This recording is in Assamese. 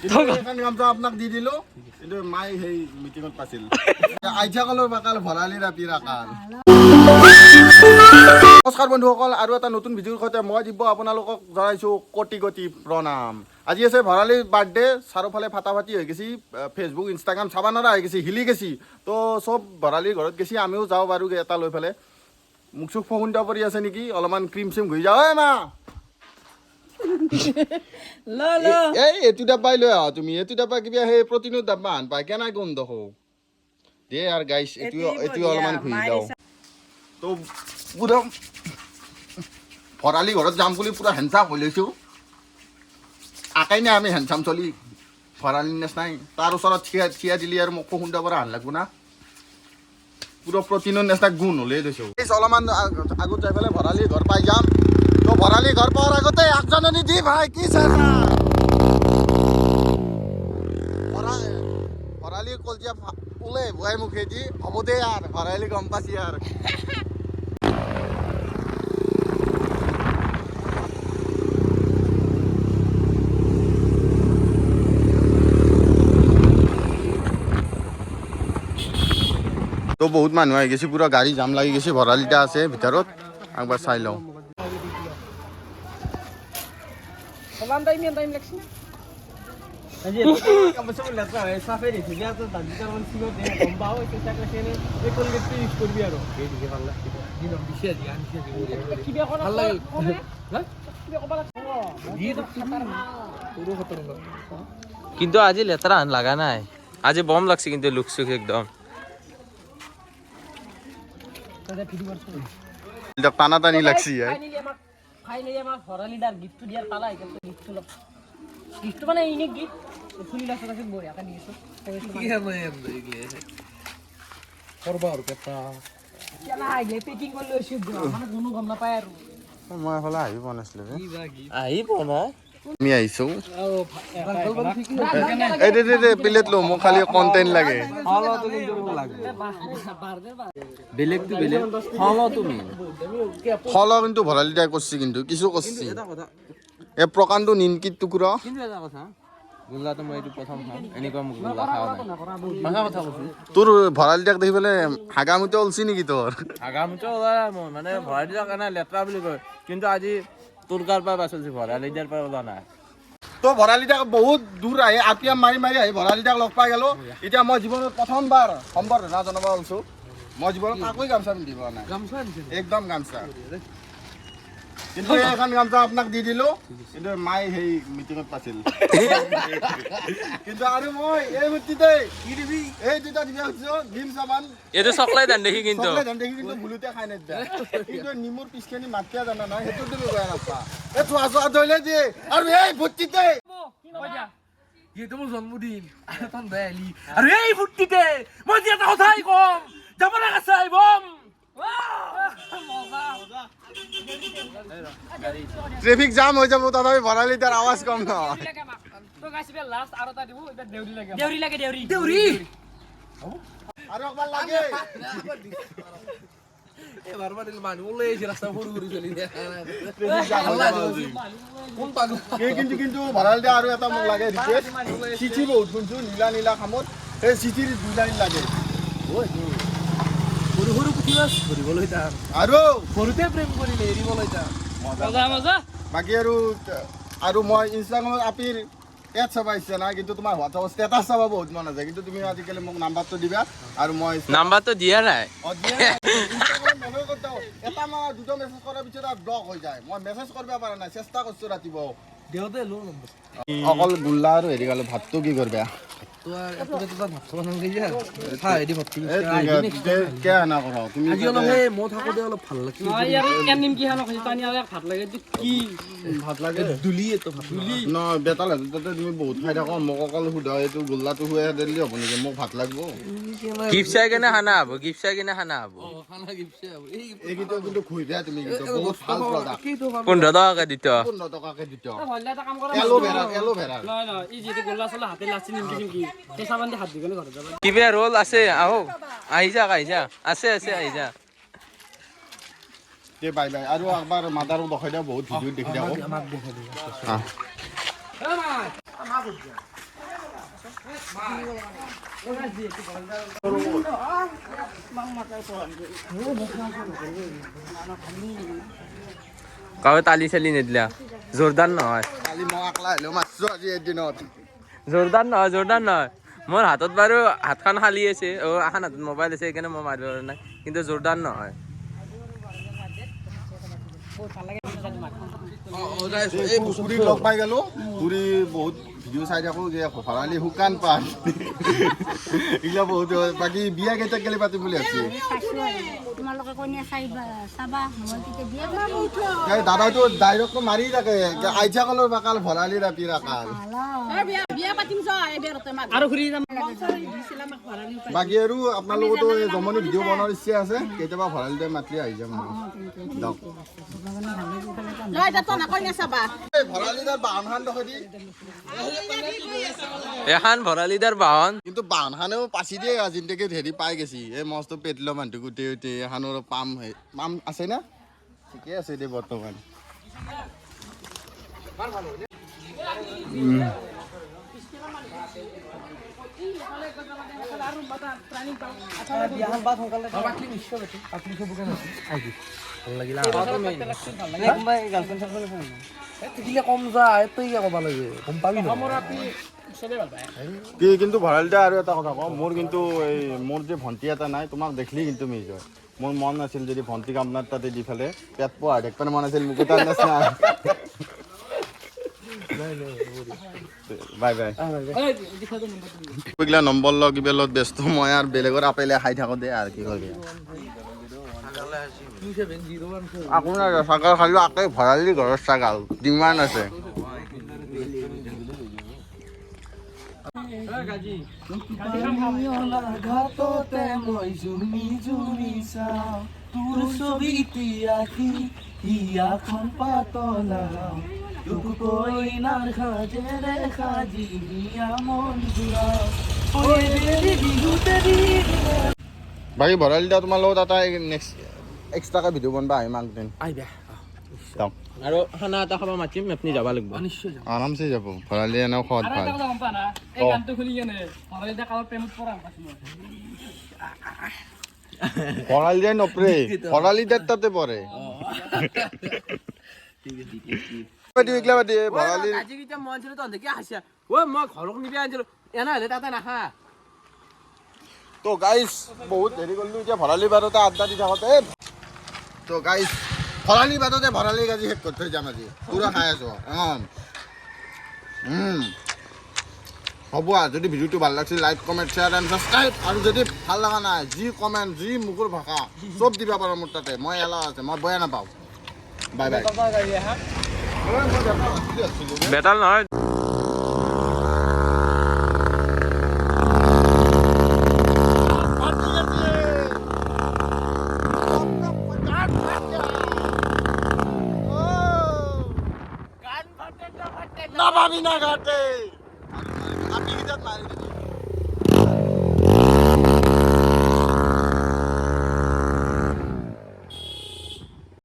এখন গামছা আপোনাক দি দিলো কিন্তু মাই সেই মিটিঙত পাইছিল আইথাকলৰ বাকাল ভৰালি ৰাতি ৰাকাল নমস্কাৰ বন্ধুসকল আৰু এটা নতুন ভিডিঅ'ৰ সৈতে মই দিব আপোনালোকক জনাইছোঁ কোটি কোটি প্ৰণাম। আজি আছে ভৰালিৰ বাৰ্থডে চাৰিওফালে ফাটাফাটি হৈ গৈছে ফেচবুক ইনষ্টাগ্ৰাম চাব নোৱাৰা হৈ গৈছে হিলি গৈছে তো চব ভৰালিৰ ঘৰত গৈছে আমিও যাওঁ বাৰু এটা লৈ পেলাই মুখ চুখ ফগুন্তা পৰি আছে নেকি অলপমান ক্ৰীম চিম ঘূৰি যাওঁ মা এই এইটো ডাব্বাই লৈ আহ তুমি এইটো ডাব্বা কিবা সেই প্ৰটিনৰ ডাব্বা আন পাই কেনে গোন্ধ হও দে আৰু গাইছ এইটো অলপমান ঘূৰি যাওঁ তো পুৰা ভৰালি ঘৰত যাম বুলি পুৰা হেণ্ডচাম হৈ লৈছোঁ আকাই নাই আমি হেণ্ডচাম চলি ভৰালি নিচিনাই তাৰ ওচৰত থিয়া দিলি আৰু মোক খুন্দা পৰা হান লাগব না পুৰা প্ৰটিনৰ নিচিনা গুণ হ'লেই লৈছোঁ অলপমান আগত যাই পেলাই ভৰালি ঘৰ পাই যাম তো ভৰালি ঘৰ পোৱাৰ আগতে আগজাননী দি ভাই কি চাইছা ভৰালি কলজিয়া ওলে ভুৱাই মুখেদি হ'ব দে আৰু ভৰালি গম পাইছি আৰু তো বহুত মানুহ আহি গৈছে পুৰা গাড়ী জাম লাগি গৈছে ভৰালিটা আছে ভিতৰত একবাৰ চাই লওঁ কিন্তু আজি লেতেৰা লাগা নাই আজি বম লাগছে কিন্তু লুক চুক একদম টানা টানি লাগছি ফাইনালি আমার ভরালিদার গিফট দিয়ার পালা কিন্তু গিফট লক গিফট মানে ইউনিক গিফট ফুলিলা সাথে বড় আকা নিয়েছো কি হবে এগুলো করবা আর কথা কেলা আইলে পেকিং করলে শুদ্ধ মানে কোনো গম না পায় আর মই হলা আহিব নাছিলে আহিব না আমি আহিছো এই দে প্লেট লো মোক খালি কন্টেন্ট লাগে হলতো কিন্তু লাগে বেলেগটো বেলেগ হলতো মেইন ফল কিন্তু ভৰালিটা কৰছি কিন্তু কিছু কৰছি এ প্ৰকাণ্ড নিনকিত টুকুৰা কিন্তু এটা কথা গুল্লাটো মই এইটো প্ৰথম খাম এনেকুৱা মোক গুল্লা খাওয়া নাই মাথা কথা কৈছো তোৰ ভৰালিটাক দেখি পেলাই হাগামুতে ওলছি নেকি তোৰ আগামীটো ওলাই মই মানে ভৰালিটাৰ কাৰণে লেতেৰা বুলি কয় কিন্তু আজি তোৰ গাৰ পৰা বাচলছি ভৰালিটাৰ পৰা ওলা নাই তো ভৰালিটাক বহুত দূৰ আহি আপিয়াম মাৰি মাৰি আহি ভৰালিটাক লগ পাই গেলো এতিয়া মই জীৱনত প্ৰথমবাৰ সম্বৰ্ধনা জনাব ওলছো মই জীৱনত কাকোই গামছা পিন্ধিব নাই একদম গামছা কিন্তু এখন গামছা আপোনাক দি দিলো কিন্তু মাই সেই মিটিঙত পাইছিল কিন্তু আৰু মই এই মুক্তিতে কি দিবি এই দুটা দিবি ডিম চাবান এইটো চকলেট আন দেখি কিন্তু ভুলতে খাই নাই কিন্তু নিমুৰ পিছখিনি মাতিয়া জানা নাই সেইটো তুমি বেয়া নাপা এই চোৱা ধৰিলে দিয়ে আৰু এই ভুটিতে ये तो मोर जन्मदिन तन बेली अरे এই ফুটিতে মই যে এটা কথাই কম যাব না কাছে আইবম ট্রাফিক জাম হৈ যাব তথাপি ভৰালিটাৰ আৱাজ কম নহয় তো গাইছিবে লাস্ট আৰু তা দিব এটা দেউৰি লাগে দেউৰি আৰু একবাৰ লাগে এবাৰ বাদিল মানুহ ওলাই আহিছে ৰাস্তা সৰু সৰু চলি কোন পাগল কিন্তু ভৰালিটা আৰু এটা মোক লাগে ৰিকুৱেষ্ট চিঠি বহুত শুনছো নীলা নীলা খামত এই চিঠিৰ দুই লাইন লাগে সৰু সৰু পুঠি মাছ ধৰিবলৈ যাম আৰু সৰুতে প্ৰেম কৰিলে এৰিবলৈ যাম মজা বাকী আৰু মই ইনষ্টাগ্ৰামত আপিৰ এড চাব ইচ্ছা নাই কিন্তু তোমাৰ হোৱাটছআপত ষ্টেটাছ চাব বহুত মন আছে কিন্তু তুমি আজিকালি মোক নাম্বাৰটো দিবা আৰু মই নাম্বাৰটো দিয়া নাই এটা মই দুটা মেছেজ কৰাৰ পিছত ব্লক হৈ যায় মই মেছেজ কৰিব পৰা নাই চেষ্টা কৰিছো ৰাতিপুৱা দেওতে লো নম্বৰ অকল গুল্লা আৰু হেৰি গালো ভাতটো কি কৰিবা তো আর এত তো ভাত খাব নালাগে যা হ্যাঁ এডি ভাত কে না কৰা তুমি আজি অলপ হে মই থাকো দে অলপ ভাল লাগছে নহয় ইয়াৰ কেন নিম কি হানো খাইছে তানি আৰু ভাত লাগে কি ভাত লাগে দুলি এত ভাত দুলি ন বেতাল তাতে তুমি বহুত খাই থাকো মোক অকল সুধা এইটো গোল্লাটো খুৱাই দিলে হ'ব নেকি মোক ভাত লাগব গিফ্ট চাই কেনে খানা হ'ব গিফ্ট চাই কেনে খানা হ'ব খানা গিফছে এইটো কিন্তু খুই দিয়া তুমি কিন্তু বহুত ভাল প্ৰডাক্ট 15 টকাকে দিত 15 টকাকে দিত হল্লা এটা কাম কৰা এলোভেৰা নহয় ই যেটো গোল্লা চলা হাতে লাচি নিমকি নিমকি কেঁচা বান্ধি হাত দিগনে ঘৰত যাব কিবা ৰোল আছে আহো আহি যা আছে আহি যা তে বাই বাই আৰু একবাৰ মাদাৰো দেখাই দিয়া বহুত ভিডিঅ দেখি দিয়া আমাক দেখা দিয়া কাৱে তালি চালি নিদিলা জোৰদাৰ নহয় কালি মই আকলা আহিলেও মাৰিছোঁ আজি এদিনত জোৰদাৰ নহয় মোৰ হাতত বাৰু হাতখন খালী আছে এখন হাতত মোবাইল আছে সেইকাৰণে মই মাৰিব পৰা নাই কিন্তু জোৰদাৰ নহয় এই পুখুৰীত লগ পাই গ'লো পুখুৰী বহুত ভিডিঅ' চাই থাকোঁ যে ভৰালি শুকান পাত এইগিলা বহুত বাকী বিয়া কেইটাক গেলি পাতিম বুলি ভাবছি তোমালোকে কইনা চাবা মই তেতিয়া বিয়া এই দাদাইটো ডাইৰেক্ট মাৰি থাকে আইছা কলৰ বাকাল ভৰালি ৰাতি ৰাকাল আৰু ঘূৰি যাম বাকী আৰু আপোনালোকতো এই জমনি ভিডিঅ' বনোৱাৰ ইচ্ছা আছে কেতিয়াবা ভৰালিতে মাতি আহি যাম দিয়ক এই ভৰালিদাৰ বাহনখান দেখি দি এখন ভৰালিদাৰ বাহন কিন্তু বাহনখানেও পাচি দিয়ে আজিলৈকে হেৰি পাই গেছি এই মস্ত পেটলৰ মানুহটো গোটেই গোটেই এখানৰ পাম আছে না ঠিকে আছে দে বৰ্তমান কম যায় তই ক'ব লাগে গম পাবি কি কিন্তু ভৰালিদা আৰু এটা কথা কওঁ মোৰ কিন্তু এই মোৰ যে ভণ্টি এটা নাই তোমাক দেখিলি কিন্তু মিছ হয় মোৰ মন আছিল যদি ভণ্টিক আপোনাৰ তাতে দি ফেলে পেট পোৱা দেখবাৰ মন আছিল মোক তাৰ নিচিনা বাই বাই এইগিলা নম্বৰ লগ কিবা লগত ব্যস্ত মই আৰু বেলেগৰ আপেলে খাই থাকোঁ দে আৰু কি কৰিবি আপোনাৰ ছাগাল খালি আকে ভৰালি ঘৰৰ ছাগাল ডিমাণ্ড আছে ঘাটতে মই জুমি জুমি চাওঁ তোৰ ছবিটি আঁকি হিয়াখন পাতলাও তোক কইনাৰ সাজেৰে সাজি হিয়া মন জুৰাও বিহুতে বাকী ভৰালিদা তোমাৰ লগত এটা নেক্সট এক্সট্ৰাকৈ ভিডিঅ' বনাবা আহিম আগদিন যাওক আৰু খানা এটা খাব মাতিম আপুনি যাব লাগিব আৰামছে যাব ভৰালি এনেও খোৱাত ভাল গম পা না এই গানটো খুলি কেনে ভৰালিদা কালৰ প্ৰেমত পৰা পাইছো মই ভৰালিদাই নপৰে ভৰালিদাৰ তাতে পৰে ভৰালি আজি কেতিয়া মন ছিল তহঁতে কি হাসিয়া মই ঘৰক নিবি আনিছিলো এনে হ'লে তাতে নাখা তো গাইজ বহুত হেৰি কৰিলোঁ এতিয়া ভৰালি বাৰতে আড্ডা দি থাকোঁতে তো গাইজ ভৰালি বাৰতে ভৰালি আজি শেষ কৰি থৈ যাম আজি পুৰা খাই আছোঁ হ'ব আৰু যদি ভিডিঅ'টো ভাল লাগিছিল like comment share and subscribe আৰু যদি ভাল লগা নাই যি কমেণ্ট যি মুখৰ ভাষা চব দিবা পাৰোঁ মোৰ তাতে মই এলাহ আছে মই বেয়া নাপাওঁ বাই বাই বেটাল নহয় নাভাবি না ঘাটে